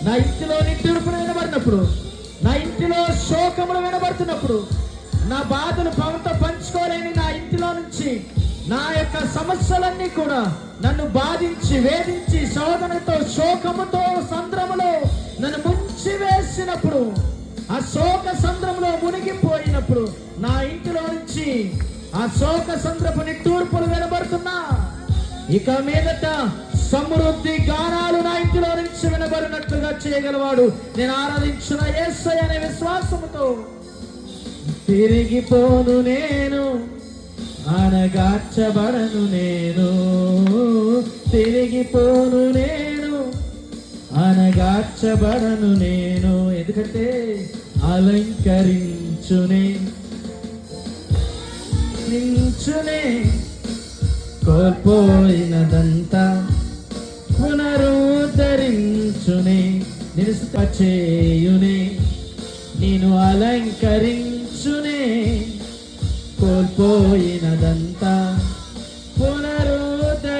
నా ఇంటిలో నిట్టూర్పులు వినబడినప్పుడు, నా ఇంటిలో శోకములు వినబడుతున్నప్పుడు, నా బాధలు పవన్తో పంచుకోలేని నా ఇంటిలో నుంచి నా యొక్క సమస్యలన్నీ కూడా నన్ను బాధించి వేధించి శోధనతో శోకముతో సంద్రములో నన్ను ముంచి వేసినప్పుడు, ఆ శోక సంద్రంలో మునిగిపోయినప్పుడు నా ఇంటిలో నుంచి ఆ శోక సంద్రపు నిట్టూర్పులు వినబడుతున్నా, ఇక మీదట సమృద్ధి గానాలు నా ఇంటిలో నుంచి వినబడినట్లుగా చేయగలవాడు నేను ఆరాధించిన యేసయ్య అనే విశ్వాసముతో. తిరిగిపోను నేను, అణగార్చబడను నేను, తిరిగిపోను నేను, అణగార్చబడను నేను. ఎందుకంటే అలంకరించునే నించునే కోల్పోయినదంతా పునరుద్ధరించునే, నిలుసుచేయునే, నేను అలంకరించునే, కోల్పోయినదంతా పునరుద్ధరించునే.